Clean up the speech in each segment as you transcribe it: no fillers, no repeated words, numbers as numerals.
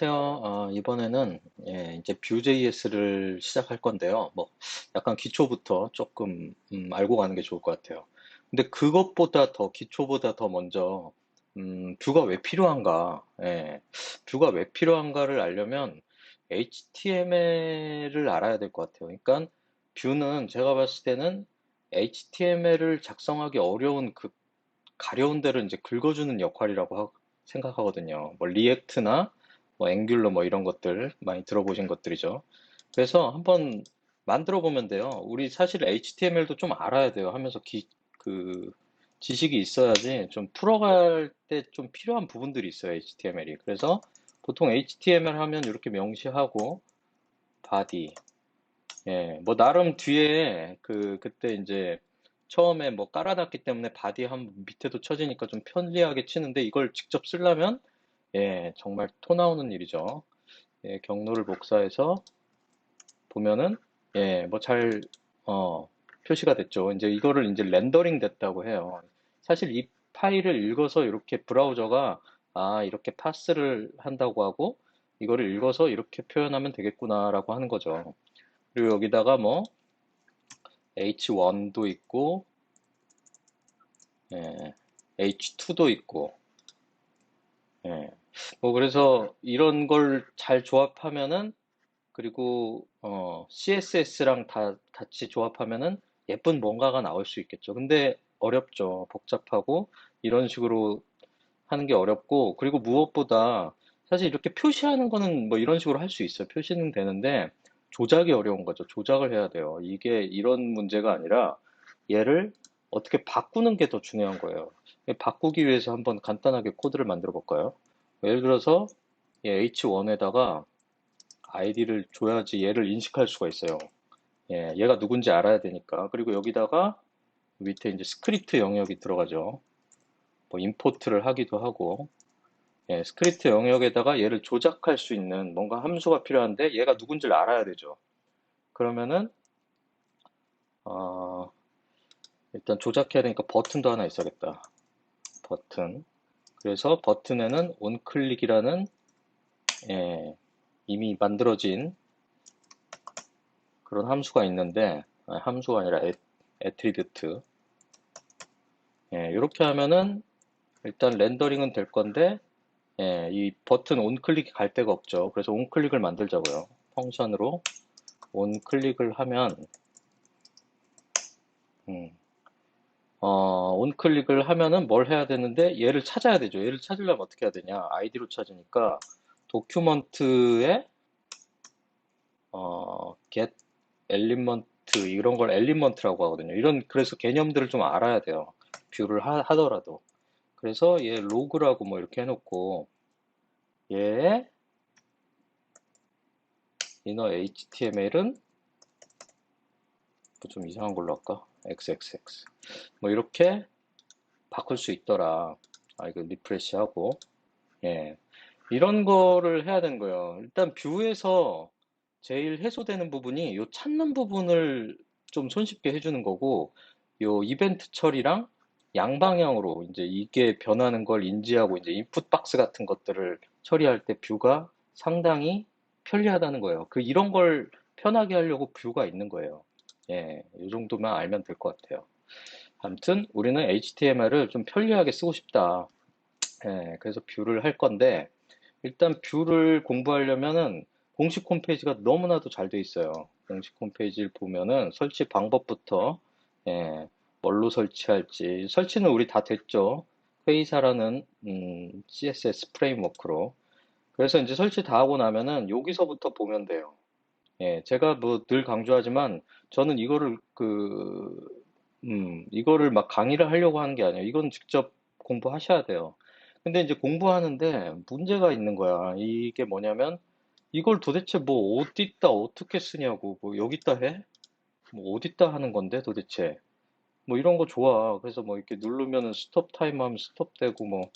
안녕하세요. 이번에는 이제 Vue.js를 시작할 건데요. 뭐 약간 기초부터 조금 알고 가는 게 좋을 것 같아요. 근데 그것보다 더 기초보다 더 먼저 뷰가 왜 필요한가? 뷰가 왜 필요한가를 알려면 HTML을 알아야 될 것 같아요. 그러니까 뷰는 제가 봤을 때는 HTML을 작성하기 어려운 그 가려운 데를 이제 긁어주는 역할이라고 생각하거든요. 뭐 리액트나 뭐 앵귤러 뭐 이런 것들 많이 들어보신 것들이죠. 그래서 한번 만들어 보면 돼요. 우리 사실 HTML도 좀 알아야 돼요. 하면서 그 지식이 있어야지 좀 풀어갈 때 좀 필요한 부분들이 있어요. HTML이. 그래서 보통 HTML 하면 이렇게 명시하고 body 뭐 나름 뒤에 그때 이제 처음에 뭐 깔아놨기 때문에 바디 한 밑에도 쳐지니까 좀 편리하게 치는데 이걸 직접 쓰려면 정말 토 나오는 일이죠. 경로를 복사해서 보면은 뭐 잘 표시가 됐죠. 이제 이거를 이제 렌더링 됐다고 해요. 사실 이 파일을 읽어서 이렇게 브라우저가 이렇게 파스를 한다고 하고 이거를 읽어서 이렇게 표현하면 되겠구나라고 하는 거죠. 그리고 여기다가 뭐 H1도 있고 H2도 있고 뭐 그래서 이런 걸 잘 조합하면은 그리고 CSS랑 다 같이 조합하면은 예쁜 뭔가가 나올 수 있겠죠. 근데 어렵죠. 복잡하고 이런 식으로 하는 게 어렵고 그리고 무엇보다 사실 이렇게 표시하는 거는 뭐 이런 식으로 할 수 있어요. 표시는 되는데 조작이 어려운 거죠. 조작을 해야 돼요. 이게 이런 문제가 아니라 얘를 어떻게 바꾸는 게 더 중요한 거예요. 바꾸기 위해서 한번 간단하게 코드를 만들어 볼까요? 예를 들어서 H1에다가 아이디를 줘야지 얘를 인식할 수가 있어요. 얘가 누군지 알아야 되니까. 그리고 여기다가 밑에 이제 스크립트 영역이 들어가죠. 뭐 임포트를 하기도 하고, 스크립트 영역에다가 얘를 조작할 수 있는 뭔가 함수가 필요한데 얘가 누군지를 알아야 되죠. 그러면은 어, 일단 조작해야 되니까 버튼도 하나 있어야겠다. 버튼. 그래서 버튼에는 onClick이라는 이미 만들어진 그런 함수가 있는데 함수가 아니라 애트리뷰트. 이렇게 하면은 일단 렌더링은 될 건데 이 버튼 onClick이 갈 데가 없죠. 그래서 onClick을 만들자고요. 펑션으로 onClick을 하면 음, onClick을 하면은 뭘 해야 되는데 얘를 찾아야 되죠. 얘를 찾으려면 어떻게 해야 되냐? 아이디로 찾으니까 도큐먼트에 get element 이런 걸 엘리먼트라고 하거든요. 이런 그래서 개념들을 좀 알아야 돼요. 뷰를 하더라도. 그래서 얘 로그라고 뭐 이렇게 해놓고 얘의 inner HTML은 좀 이상한 걸로 할까? XXX 뭐 이렇게 바꿀 수 있더라. 이거 리프레시하고 이런 거를 해야 되는 거예요. 일단 뷰에서 제일 해소되는 부분이 요 찾는 부분을 좀 손쉽게 해주는 거고, 요 이벤트 처리랑 양방향으로 이제 이게 변하는 걸 인지하고 이제 인풋 박스 같은 것들을 처리할 때 뷰가 상당히 편리하다는 거예요. 이런 걸 편하게 하려고 뷰가 있는 거예요. 이 정도만 알면 될 것 같아요. 아무튼 우리는 HTML을 좀 편리하게 쓰고 싶다. 그래서 뷰를 할 건데, 일단 뷰를 공부하려면은 공식 홈페이지가 너무나도 잘 돼 있어요. 공식 홈페이지를 보면은 설치 방법부터 뭘로 설치할지 설치는 우리 다 됐죠. 회의사라는 CSS 프레임워크로. 그래서 이제 설치 다 하고 나면은 여기서부터 보면 돼요. 제가 뭐 늘 강조하지만 저는 이거를 막 강의를 하려고 하는 게 아니에요. 이건 직접 공부하셔야 돼요. 근데 이제 공부하는데 문제가 있는 거야. 이게 뭐냐면 이걸 도대체 뭐 어디다 어떻게 쓰냐고. 뭐 여기다 해? 뭐 어디다 하는 건데 도대체. 뭐 이런 거 좋아. 그래서 뭐 이렇게 누르면은 스톱 타임 하면 스톱되고 뭐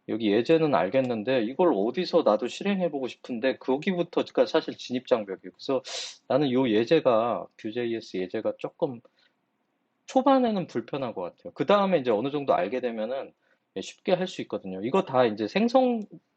여기 예제는 알겠는데 이걸 어디서 나도 실행해보고 싶은데 거기부터가 사실 진입장벽이에요. 그래서 나는 요 예제가 Vue.js 예제가 조금 초반에는 불편한 것 같아요. 그 다음에 이제 어느 정도 알게 되면은 쉽게 할 수 있거든요. 이거 다 이제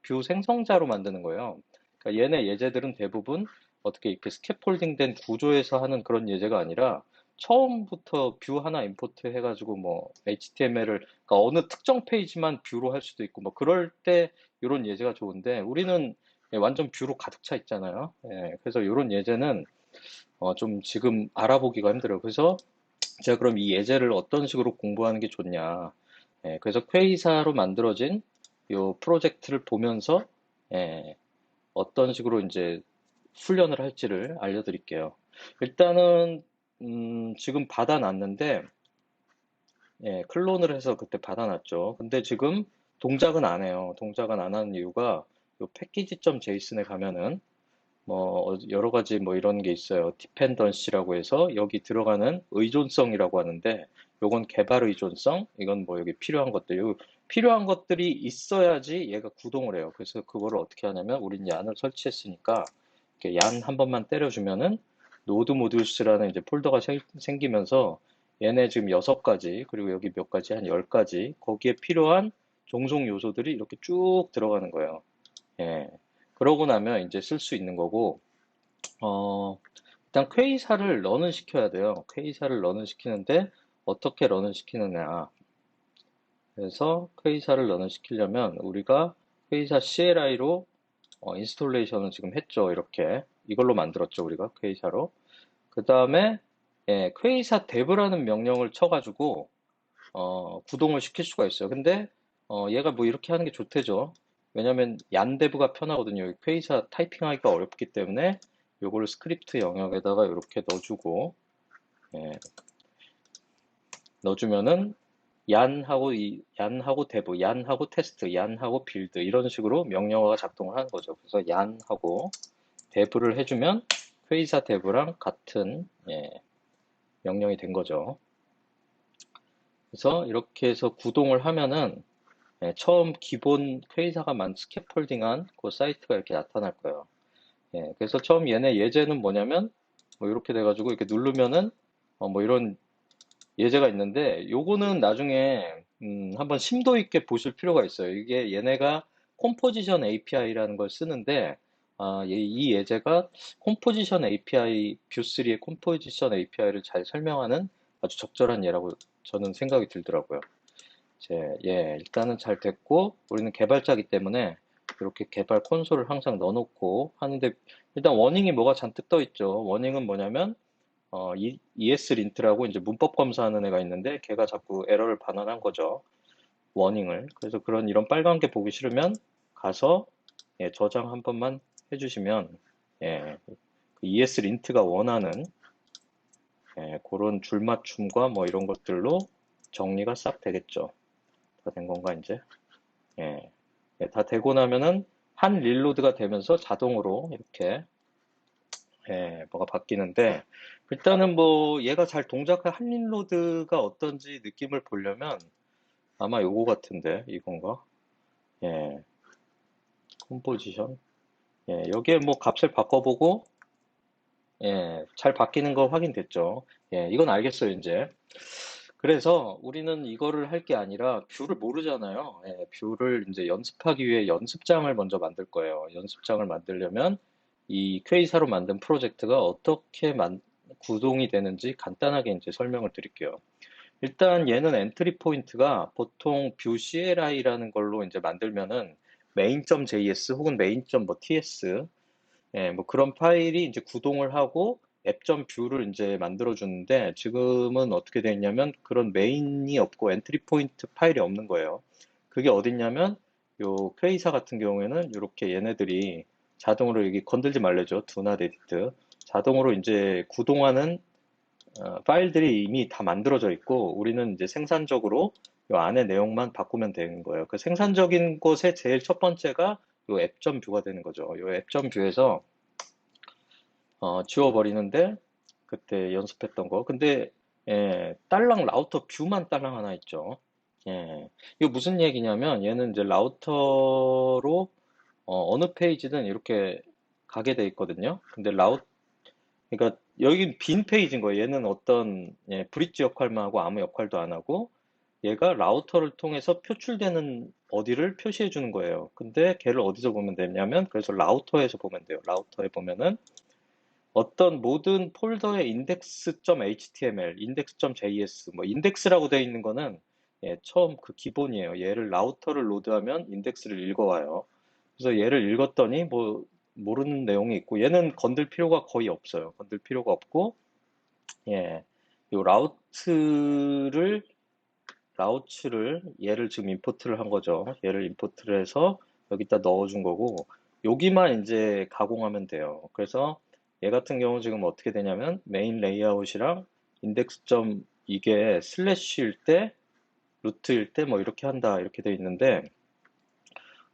뷰 생성자로 만드는 거예요. 그러니까 얘네 예제들은 대부분 어떻게 이렇게 스캐폴딩 된 구조에서 하는 그런 예제가 아니라 처음부터 뷰 하나 임포트 해가지고 뭐 HTML을 그러니까 어느 특정 페이지만 뷰로 할 수도 있고 뭐 그럴 때 이런 예제가 좋은데 우리는 완전 뷰로 가득 차 있잖아요. 그래서 이런 예제는 좀 지금 알아보기가 힘들어요. 그래서 제가 그럼 이 예제를 어떤 식으로 공부하는 게 좋냐. 그래서 퀘이사로 만들어진 이 프로젝트를 보면서 예, 어떤 식으로 이제 훈련을 할지를 알려드릴게요. 일단은 지금 받아놨는데 클론을 해서 그때 받아놨죠. 근데 지금 동작은 안 해요. 동작은 안 하는 이유가 이 패키지.json에 가면은 뭐 여러 가지 뭐 이런 게 있어요. 디펜던시라고 해서 여기 들어가는 의존성이라고 하는데 요건 개발 의존성, 이건 뭐 여기 필요한 것들, 요 필요한 것들이 있어야지 얘가 구동을 해요. 그래서 그거를 어떻게 하냐면 우린 얀을 설치했으니까 이렇게 얀 한 번만 때려주면은 노드 모듈스라는 이제 폴더가 생기면서 얘네 지금 6가지 그리고 여기 몇 가지 한 10가지 거기에 필요한 종속 요소들이 이렇게 쭉 들어가는 거예요. 예. 그러고 나면 이제 쓸 수 있는 거고, 어, 일단 퀘이사를 런을 시켜야 돼요. 퀘이사를 런을 시키는데, 어떻게 런을 시키느냐. 그래서 퀘이사를 런을 시키려면, 우리가 퀘이사 CLI로 인스톨레이션을 지금 했죠. 이렇게. 이걸로 만들었죠. 우리가 퀘이사로. 그 다음에, 퀘이사 dev라는 명령을 쳐가지고, 구동을 시킬 수가 있어요. 근데 얘가 뭐 이렇게 하는 게 좋대죠. 왜냐면 얀데브가 편하거든요. 퀘이사 타이핑하기가 어렵기 때문에 요거를 스크립트 영역에다가 이렇게 넣어주고 예, 넣어주면은 얀하고 데브, 얀하고 테스트, 얀하고 빌드 이런 식으로 명령어가 작동을 하는 거죠. 그래서 얀하고 데브를 해주면 퀘이사 데브랑 같은 명령이 된 거죠. 그래서 이렇게 해서 구동을 하면은 처음 기본 퀘이사가 스캐폴딩한 그 사이트가 이렇게 나타날 거예요. 그래서 처음 얘네 예제는 뭐냐면 뭐 이렇게 돼가지고 이렇게 누르면은 뭐 이런 예제가 있는데 요거는 나중에 한번 심도 있게 보실 필요가 있어요. 이게 얘네가 컴포지션 API라는 걸 쓰는데 이 예제가 컴포지션 API 뷰3의 컴포지션 API를 잘 설명하는 아주 적절한 예라고 저는 생각이 들더라고요. 일단은 잘 됐고, 우리는 개발자이기 때문에 이렇게 개발 콘솔을 항상 넣어놓고 하는데, 일단 워닝이 뭐가 잔뜩 떠 있죠. 워닝은 뭐냐면, ESLint라고 이제 문법 검사하는 애가 있는데, 걔가 자꾸 에러를 반환한 거죠. 워닝을. 그래서 이런 빨간 게 보기 싫으면 가서, 저장 한 번만 해주시면, 그 ESLint가 원하는, 그런 줄맞춤과 뭐 이런 것들로 정리가 싹 되겠죠. 다 된 건가, 이제? 예. 다 되고 나면은 한 릴로드가 되면서 자동으로 이렇게 뭐가 바뀌는데 일단은 뭐 얘가 잘 동작한 한 릴로드가 어떤지 느낌을 보려면 아마 요거 같은데 이건가? 예, 컴포지션. 여기에 뭐 값을 바꿔보고 잘 바뀌는 거 확인됐죠. 이건 알겠어요 이제. 그래서 우리는 이거를 할 게 아니라 뷰를 모르잖아요. 뷰를 이제 연습하기 위해 연습장을 먼저 만들 거예요. 연습장을 만들려면 이 퀘이사로 만든 프로젝트가 어떻게 구동이 되는지 간단하게 이제 설명을 드릴게요. 일단 얘는 엔트리 포인트가 보통 뷰 CLI라는 걸로 이제 만들면은 main.js 혹은 main.ts 뭐 그런 파일이 이제 구동을 하고 앱.뷰를 이제 만들어 주는데 지금은 어떻게 돼 있냐면 그런 메인이 없고 엔트리 포인트 파일이 없는 거예요. 그게 어딨냐면 요 퀘이사 같은 경우에는 이렇게 얘네들이 자동으로 여기 건들지 말래죠. Do not edit. 자동으로 이제 구동하는 파일들이 이미 다 만들어져 있고 우리는 이제 생산적으로 요 안에 내용만 바꾸면 되는 거예요. 그 생산적인 것의 제일 첫 번째가 요 앱.뷰가 되는 거죠. 요 앱.뷰에서 지워버리는데 그때 연습했던 거. 근데 딸랑 라우터 뷰만 딸랑 하나 있죠. 이거 무슨 얘기냐면 얘는 이제 라우터로 어느 페이지든 이렇게 가게 돼 있거든요. 근데 그러니까 여기 빈 페이지인 거예요. 얘는 어떤 브릿지 역할만 하고 아무 역할도 안 하고 얘가 라우터를 통해서 표출되는 어디를 표시해 주는 거예요. 근데 걔를 어디서 보면 되냐면, 그래서 라우터에서 보면 돼요. 라우터에 보면은 어떤 모든 폴더의 index.html, index.js, 뭐 index라고 되어 있는 거는 처음 그 기본이에요. 얘를 라우터를 로드하면 인덱스를 읽어와요. 그래서 얘를 읽었더니 뭐 모르는 내용이 있고 얘는 건들 필요가 거의 없어요. 건들 필요가 없고 예, 요 라우츠를 얘를 지금 임포트를 한 거죠. 얘를 임포트를 해서 여기다 넣어준 거고 여기만 이제 가공하면 돼요. 그래서 얘 같은 경우 지금 어떻게 되냐면 메인 레이아웃이랑 인덱스 점 이게 슬래시일 때 루트일 때 뭐 이렇게 한다 이렇게 돼 있는데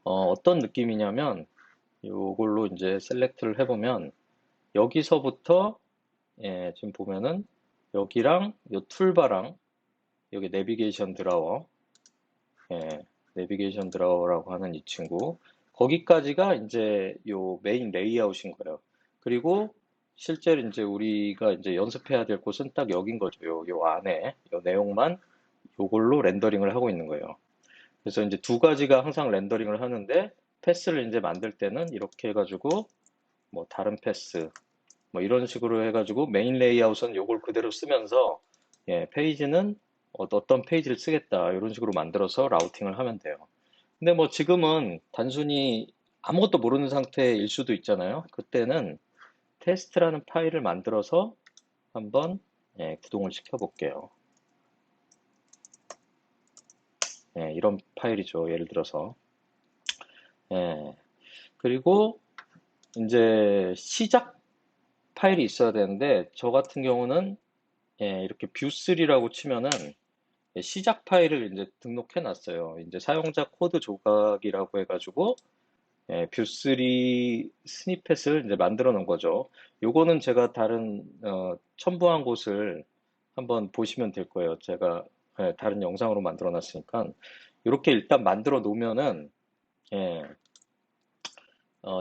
어떤 느낌이냐면 요걸로 이제 셀렉트를 해보면 여기서부터 지금 보면은 여기랑 요 툴바랑 여기 내비게이션 드라워 내비게이션 드라워라고 하는 이 친구 거기까지가 이제 요 메인 레이아웃인 거예요. 그리고 실제로 이제 우리가 이제 연습해야 될 곳은 딱 여긴 거죠. 요 안에 요 내용만 요걸로 렌더링을 하고 있는 거예요. 그래서 이제 두 가지가 항상 렌더링을 하는데 패스를 이제 만들 때는 이렇게 해가지고 뭐 다른 패스 뭐 이런 식으로 해가지고 메인 레이아웃은 요걸 그대로 쓰면서 페이지는 어떤 페이지를 쓰겠다 이런 식으로 만들어서 라우팅을 하면 돼요. 근데 뭐 지금은 단순히 아무것도 모르는 상태일 수도 있잖아요. 그때는 테스트라는 파일을 만들어서 한번 구동을 시켜 볼게요. 이런 파일이죠. 예를 들어서 예, 그리고 이제 시작 파일이 있어야 되는데 저 같은 경우는 이렇게 뷰3라고 치면은 시작 파일을 이제 등록해 놨어요. 이제 사용자 코드 조각이라고 해가지고 뷰3 스니펫을 이제 만들어 놓은 거죠. 요거는 제가 다른 첨부한 곳을 한번 보시면 될 거예요. 제가 다른 영상으로 만들어 놨으니까 이렇게 일단 만들어 놓으면은 예,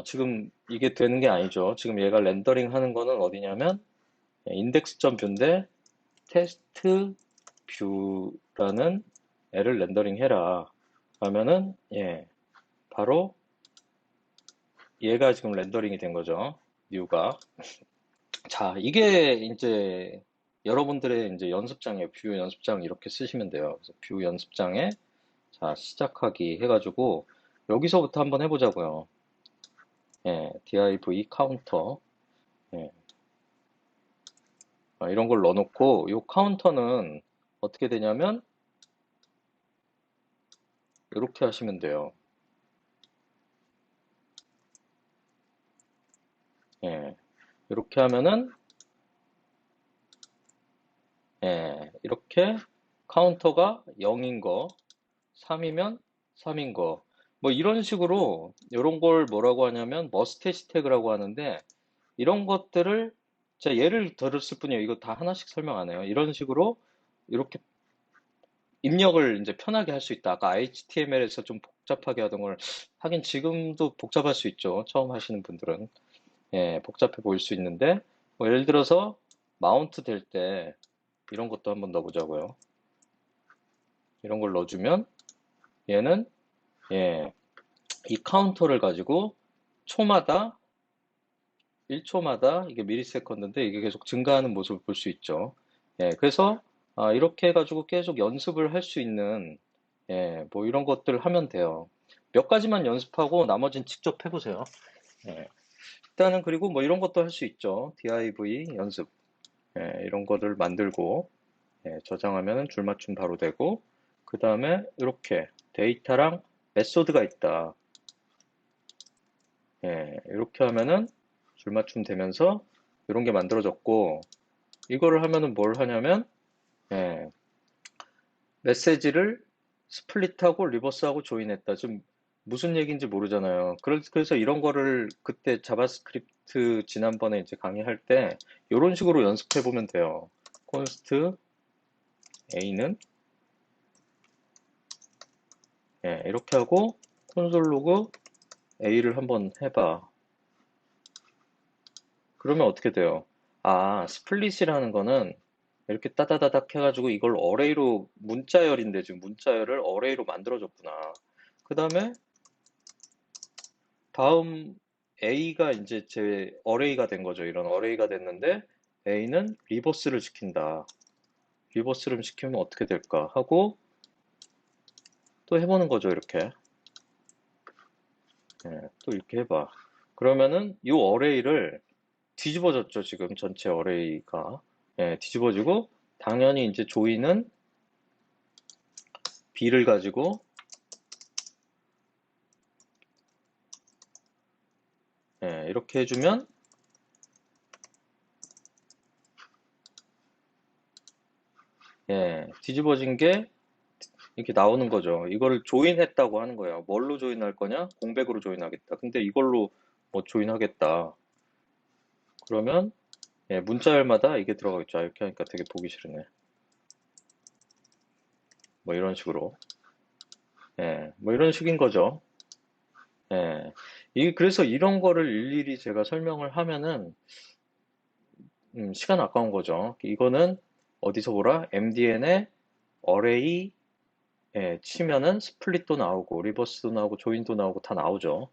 지금 이게 되는 게 아니죠. 지금 얘가 렌더링 하는 거는 어디냐면 index.view인데 테스트 뷰라는 애를 렌더링 해라 하면은 바로 얘가 지금 렌더링이 된 거죠. 뷰가. 자, 이게 이제 여러분들의 이제 연습장이에요. 뷰 연습장 이렇게 쓰시면 돼요. 그래서 뷰 연습장에 자, 시작하기 해가지고 여기서부터 한번 해보자고요. div 카운터 이런 걸 넣어놓고 이 카운터는 어떻게 되냐면 이렇게 하시면 돼요. 이렇게 하면은 이렇게 카운터가 0인 거, 3이면 3인 거, 뭐 이런 식으로 이런 걸 뭐라고 하냐면 머스테시 태그라고 하는데 이런 것들을 제가 예를 들었을 뿐이에요. 이거 다 하나씩 설명 안 해요. 이런 식으로 이렇게 입력을 이제 편하게 할 수 있다. 아까 HTML에서 좀 복잡하게 하던 걸 하긴 지금도 복잡할 수 있죠. 처음 하시는 분들은 복잡해 보일 수 있는데 뭐 예를 들어서 마운트 될 때 이런 것도 한번 넣어보자고요. 이런 걸 넣어주면 얘는 예, 이 카운터를 가지고 초마다 1초마다 이게 미리세컨드인데 이게 계속 증가하는 모습을 볼 수 있죠. 그래서 이렇게 해가지고 계속 연습을 할 수 있는 뭐 이런 것들을 하면 돼요. 몇 가지만 연습하고 나머지는 직접 해보세요. 일단은 그리고 뭐 이런 것도 할 수 있죠. div 연습 이런 거를 만들고 저장하면 줄맞춤 바로 되고 그 다음에 이렇게 데이터랑 메소드가 있다. 이렇게 하면은 줄맞춤 되면서 이런 게 만들어졌고 이거를 하면은 뭘 하냐면 예, 메시지를 스플릿하고 리버스하고 조인했다. 좀 무슨 얘기인지 모르잖아요. 그래서 이런 거를 그때 자바스크립트 지난번에 이제 강의할 때 이런 식으로 연습해 보면 돼요. const a는 이렇게 하고 콘솔 로그 a를 한번 해봐. 그러면 어떻게 돼요? 아, 스플릿이라는 거는 이렇게 따다다닥 해가지고 이걸 어레이로 문자열인데 지금 문자열을 어레이로 만들어줬구나. 그 다음에 다음 A가 이제 제 어레이가 된 거죠. 이런 어레이가 됐는데 A는 리버스를 시킨다. 리버스를 시키면 어떻게 될까 하고 또 해보는 거죠. 이렇게. 예, 또 이렇게 해봐. 그러면은 이 어레이를 뒤집어졌죠. 지금 전체 어레이가. 예, 뒤집어지고 당연히 이제 조이는 B를 가지고 이렇게 해주면 뒤집어진 게 이렇게 나오는 거죠. 이거를 조인했다고 하는 거예요. 뭘로 조인할 거냐? 공백으로 조인하겠다. 근데 이걸로 뭐 조인하겠다. 그러면 문자열마다 이게 들어가겠죠. 이렇게 하니까 되게 보기 싫으네. 뭐 이런 식으로. 뭐 이런 식인 거죠. 그래서 이런 거를 일일이 제가 설명을 하면은 시간 아까운 거죠. 이거는 어디서 보라? MDN의 어레이 치면은 스플릿도 나오고 리버스도 나오고 조인도 나오고 다 나오죠.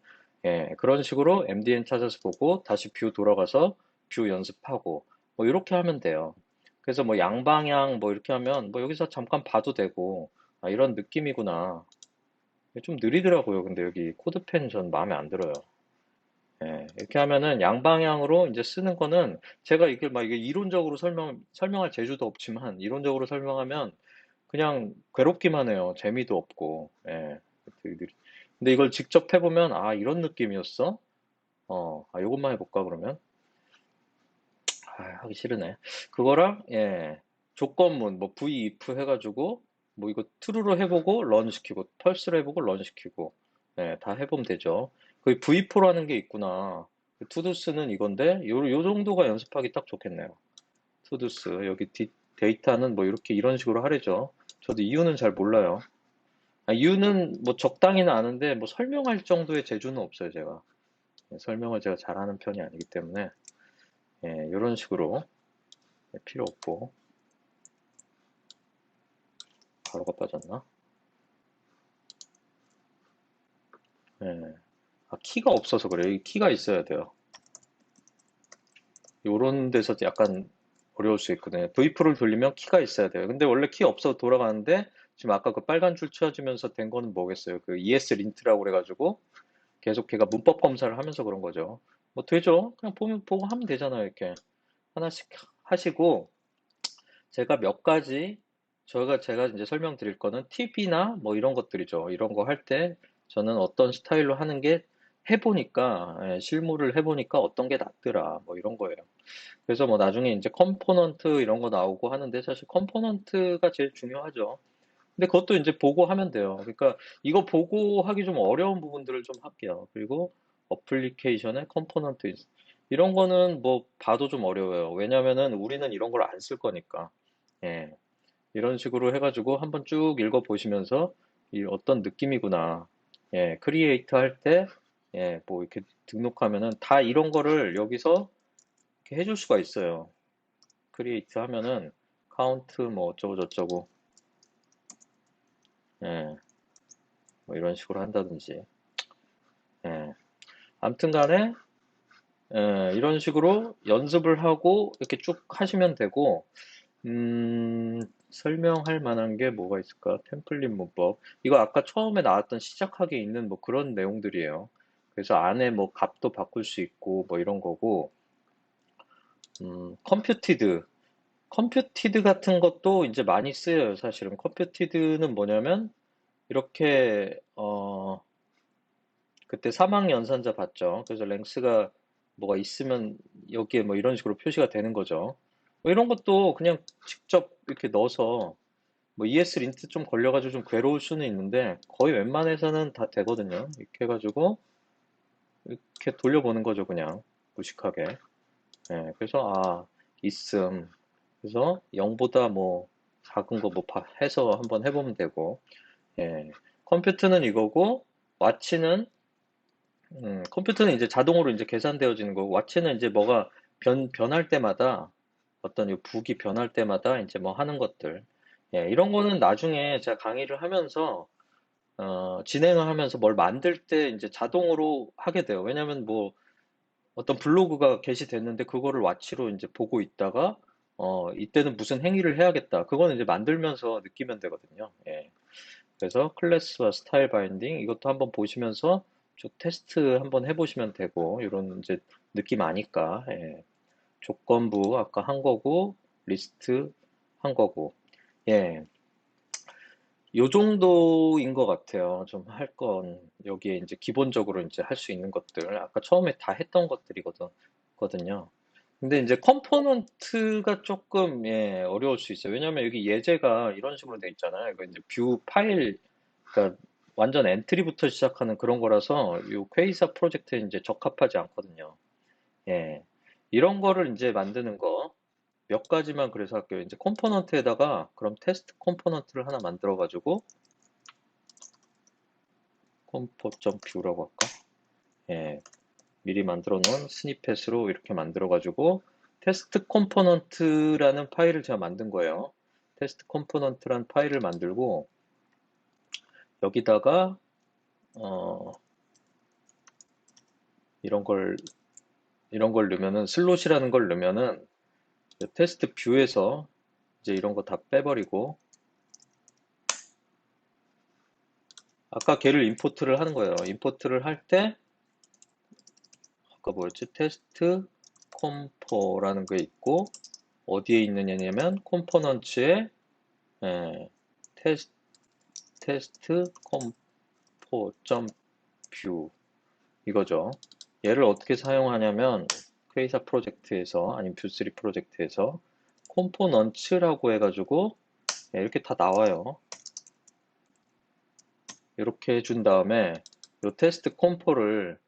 그런 식으로 MDN 찾아서 보고 다시 뷰 돌아가서 뷰 연습하고 뭐 이렇게 하면 돼요. 그래서 뭐 양방향 뭐 이렇게 하면 뭐 여기서 잠깐 봐도 되고 아, 이런 느낌이구나. 좀 느리더라고요. 근데 여기 코드펜 전 마음에 안 들어요. 이렇게 하면은 양방향으로 이제 쓰는 거는 제가 이게 막 이게 이론적으로 설명할 재주도 없지만 이론적으로 설명하면 그냥 괴롭기만 해요. 재미도 없고. 되게 근데 이걸 직접 해보면 아, 이런 느낌이었어? 요것만 해볼까 그러면? 아, 하기 싫으네. 그거랑 조건문 뭐 v-if 해가지고 뭐 이거 true로 해보고 런 시키고 펄스로 해보고 런 시키고 다 해보면 되죠. 그 v4라는 게 있구나. 투두스는 이건데 요 정도가 연습하기 딱 좋겠네요. 투두스 여기 데이터는 뭐 이렇게 이런 식으로 하래죠. 저도 이유는 잘 몰라요. 이유는 뭐 적당히는 아는데 뭐 설명할 정도의 재주는 없어요, 제가. 설명을 제가 잘하는 편이 아니기 때문에 이런 식으로 필요 없고 가로가 빠졌나? 예. 키가 없어서 그래요. 이 키가 있어야 돼요. 요런 데서 약간 어려울 수 있거든요. V프를 돌리면 키가 있어야 돼요. 근데 원래 키 없어도 돌아가는데 지금 아까 그 빨간 줄 치워지면서 된 거는 뭐겠어요? 그 ES 린트라고 그래가지고 계속 걔가 문법 검사를 하면서 그런 거죠. 뭐 되죠? 그냥 보면 보고 하면 되잖아요. 이렇게 하나씩 하시고 제가 몇 가지 제가 이제 설명드릴 거는 팁이나 뭐 이런 것들이죠. 이런 거 할 때 저는 어떤 스타일로 하는 게 해보니까 실무를 해보니까 어떤 게 낫더라 뭐 이런 거예요. 그래서 뭐 나중에 이제 컴포넌트 이런 거 나오고 하는데 사실 컴포넌트가 제일 중요하죠. 근데 그것도 이제 보고 하면 돼요. 그러니까 이거 보고 하기 좀 어려운 부분들을 좀 할게요. 그리고 어플리케이션의 컴포넌트 이런 거는 뭐 봐도 좀 어려워요. 왜냐면은 우리는 이런 걸 안 쓸 거니까. 예. 이런 식으로 해가지고 한번 쭉 읽어보시면서 이 어떤 느낌이구나. 크리에이트 할 때, 뭐 이렇게 등록하면은 다 이런 거를 여기서 이렇게 해줄 수가 있어요. 크리에이트 하면은 카운트 뭐 어쩌고 저쩌고, 예, 뭐 이런 식으로 한다든지, 예. 아무튼 간에, 이런 식으로 연습을 하고 이렇게 쭉 하시면 되고, 설명할 만한 게 뭐가 있을까? 템플릿 문법. 이거 아까 처음에 나왔던 시작하게 있는 뭐 그런 내용들이에요. 그래서 안에 뭐 값도 바꿀 수 있고 뭐 이런 거고, 컴퓨티드. 컴퓨티드 같은 것도 이제 많이 쓰여요, 사실은. 컴퓨티드는 뭐냐면, 이렇게, 그때 사망 연산자 봤죠. 그래서 랭스가 뭐가 있으면 여기에 뭐 이런 식으로 표시가 되는 거죠. 뭐 이런 것도 그냥 직접 이렇게 넣어서 뭐 ES 린트 좀 걸려가지고 좀 괴로울 수는 있는데 거의 웬만해서는 다 되거든요. 이렇게 해가지고 이렇게 돌려보는 거죠, 그냥 무식하게. 그래서 있음. 그래서 0보다 뭐 작은 거 뭐 해서 한번 해보면 되고. 예, 컴퓨터는 이거고 와치는 컴퓨터는 이제 자동으로 이제 계산되어지는 거고 와치는 이제 뭐가 변할 때마다 어떤 이 북이 변할 때마다 이제 뭐 하는 것들. 예, 이런 거는 나중에 제가 강의를 하면서 진행을 하면서 뭘 만들 때 이제 자동으로 하게 돼요. 왜냐면 뭐 어떤 블로그가 게시됐는데 그거를 와치로 이제 보고 있다가 이때는 무슨 행위를 해야겠다. 그거는 이제 만들면서 느끼면 되거든요. 예. 그래서 클래스와 스타일 바인딩 이것도 한번 보시면서 좀 테스트 한번 해보시면 되고 이런 이제 느낌 아니까 예. 조건부 아까 한 거고 리스트 한 거고 예. 요 정도인 것 같아요. 좀 할 건, 여기에 이제 기본적으로 이제 할 수 있는 것들. 아까 처음에 다 했던 것들이거든요. 근데 이제 컴포넌트가 조금, 예, 어려울 수 있어요. 왜냐면 여기 예제가 이런 식으로 돼 있잖아요. 이거 이제 뷰 파일, 그러니까 완전 엔트리부터 시작하는 그런 거라서 요 퀘이사 프로젝트에 이제 적합하지 않거든요. 예. 이런 거를 이제 만드는 거. 몇 가지만 그래서 할게요. 이제 컴포넌트에다가 그럼 테스트 컴포넌트를 하나 만들어 가지고 컴포.뷰라고 할까? 예, 미리 만들어 놓은 스니펫으로 이렇게 만들어 가지고 테스트 컴포넌트라는 파일을 제가 만든 거예요. 테스트 컴포넌트란 파일을 만들고 여기다가 어, 이런 걸 이런 걸 넣으면은 슬롯이라는 걸 넣으면은 테스트 뷰에서 이제 이런 거 다 빼버리고 아까 걔를 임포트를 하는 거예요. 임포트를 할 때 아까 뭐였지? 테스트 컴포라는 게 있고 어디에 있느냐면 컴포넌츠에 예, 테스트, 테스트 컴포.뷰 이거죠. 얘를 어떻게 사용하냐면 퀘이사 프로젝트에서 아니면 뷰3 프로젝트에서 컴포넌츠라고 해가지고 예, 이렇게 다 나와요. 이렇게 해준 다음에 이 테스트 컴포를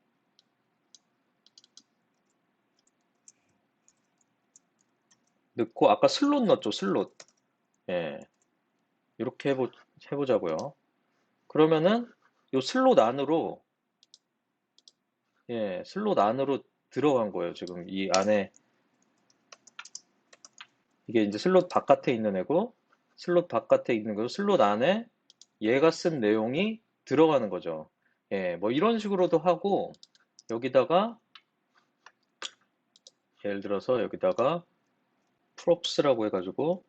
넣고 아까 슬롯 넣었죠, 슬롯. 예, 이렇게 해보자고요. 그러면은 이 슬롯 안으로 예, 슬롯 안으로 들어간 거예요. 지금 이 안에 이게 이제 슬롯 바깥에 있는 애고 슬롯 바깥에 있는 거 슬롯 안에 얘가 쓴 내용이 들어가는 거죠. 예, 뭐 이런 식으로도 하고 여기다가 예를 들어서 여기다가 props라고 해가지고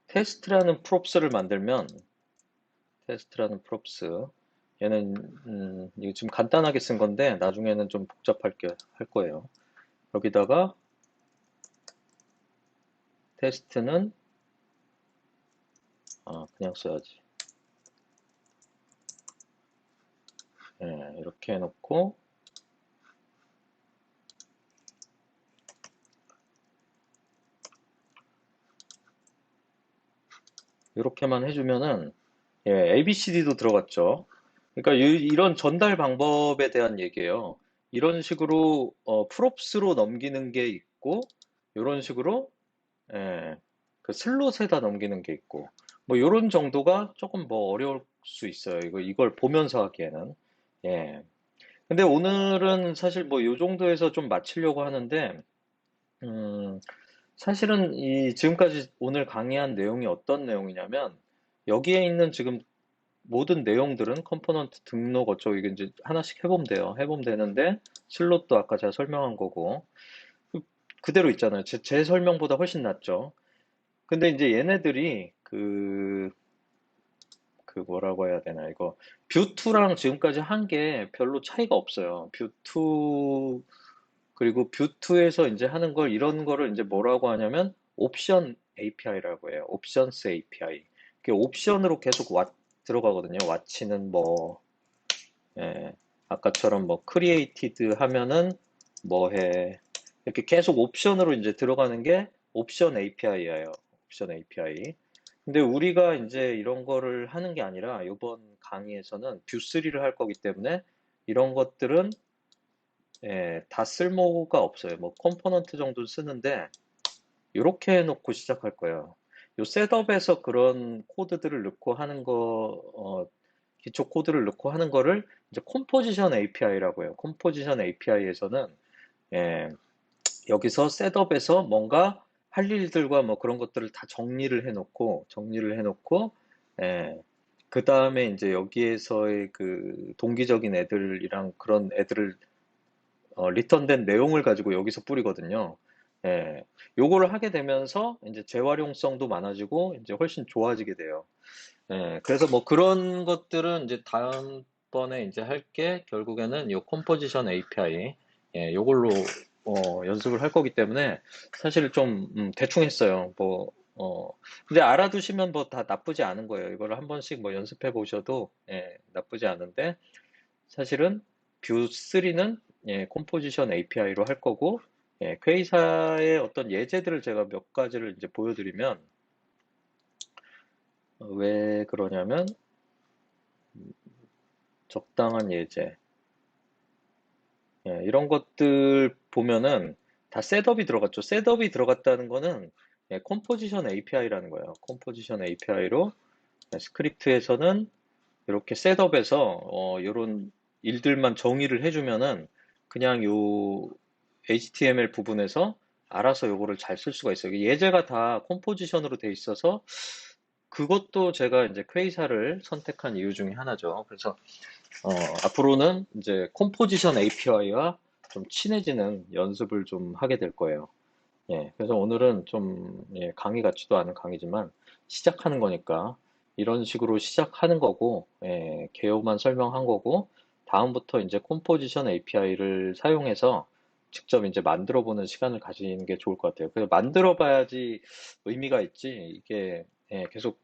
테스트라는 props를 만들면 테스트라는 props 얘는 이거 지금 간단하게 쓴 건데 나중에는 좀 할 거예요. 여기다가 테스트는 그냥 써야지. 예, 이렇게 해놓고 이렇게만 해주면은 예, ABCD도 들어갔죠. 그러니까 이런 전달 방법에 대한 얘기예요. 이런 식으로 프롭스로 넘기는 게 있고 이런 식으로 예, 그 슬롯에다 넘기는 게 있고 뭐 이런 정도가 조금 뭐 어려울 수 있어요. 이걸 보면서 하기에는 예. 근데 오늘은 사실 뭐 이 정도에서 좀 마치려고 하는데 음, 사실은 이 지금까지 오늘 강의한 내용이 어떤 내용이냐면 여기에 있는 지금 모든 내용들은 컴포넌트 등록 어쩌고 이게 이제 하나씩 해보면 돼요. 해보면 되는데 슬롯도 아까 제가 설명한 거고 그대로 있잖아요. 제 설명보다 훨씬 낫죠. 근데 이제 얘네들이 그 뭐라고 해야 되나 이거 뷰2랑 지금까지 한 게 별로 차이가 없어요. 뷰2 그리고 뷰2에서 이제 하는 걸 이런 거를 이제 뭐라고 하냐면 옵션 API라고 해요. 옵션스 API. 그 옵션으로 계속 들어가거든요. 왓치는 뭐 예, 아까처럼 뭐 크리에이티드 하면은 뭐 해. 이렇게 계속 옵션으로 이제 들어가는 게 옵션 API예요. 옵션 API. 근데 우리가 이제 이런 거를 하는 게 아니라 이번 강의에서는 뷰3를 할 거기 때문에 이런 것들은 예, 다 쓸모가 없어요. 뭐 컴포넌트 정도 쓰는데 이렇게 해놓고 시작할 거예요. 요 셋업에서 그런 코드들을 넣고 하는 거 기초 코드를 넣고 하는 거를 이제 컴포지션 API라고 해요. 컴포지션 API에서는 여기서 셋업에서 뭔가 할 일들과 뭐 그런 것들을 다 정리를 해놓고, 그 다음에 이제 여기에서의 그 동기적인 애들이랑 그런 애들을 리턴된 내용을 가지고 여기서 뿌리거든요. 예, 요거를 하게 되면서 이제 재활용성도 많아지고 이제 훨씬 좋아지게 돼요. 그래서 뭐 그런 것들은 이제 다음번에 이제 할 게 결국에는 요 컴포지션 API, 요걸로 연습을 할 거기 때문에 사실 좀 대충 했어요. 뭐, 근데 알아두시면 뭐 다 나쁘지 않은 거예요. 이걸 한 번씩 뭐 연습해 보셔도 나쁘지 않은데 사실은 뷰 3는 컴포지션 API로 할 거고, 퀘이사의 어떤 예제들을 제가 몇 가지를 이제 보여드리면 왜 그러냐면 적당한 예제. 이런 것들 보면은 다 셋업이 들어갔죠. 셋업이 들어갔다는 거는 컴포지션 API라는 거예요. 컴포지션 API로 스크립트에서는 이렇게 셋업에서 이런 일들만 정의를 해주면은 그냥 요 HTML 부분에서 알아서 요거를 잘 쓸 수가 있어요. 예제가 다 컴포지션으로 돼 있어서 그것도 제가 이제 퀘이사를 선택한 이유 중에 하나죠. 그래서 앞으로는 이제 컴포지션 API와 좀 친해지는 연습을 좀 하게 될 거예요. 그래서 오늘은 좀 강의 같지도 않은 강의지만 시작하는 거니까 이런 식으로 시작하는 거고, 개요만 설명한 거고, 다음부터 이제 컴포지션 API를 사용해서 직접 이제 만들어 보는 시간을 가지는 게 좋을 것 같아요. 그래서 만들어 봐야지 의미가 있지, 이게 계속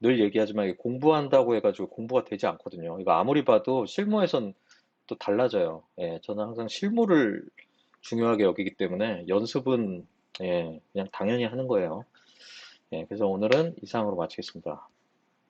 늘 얘기하지만 이게 공부한다고 해가지고 공부가 되지 않거든요. 이거 아무리 봐도 실무에선 또 달라져요. 저는 항상 실무를 중요하게 여기기 때문에 연습은 그냥 당연히 하는 거예요. 그래서 오늘은 이상으로 마치겠습니다.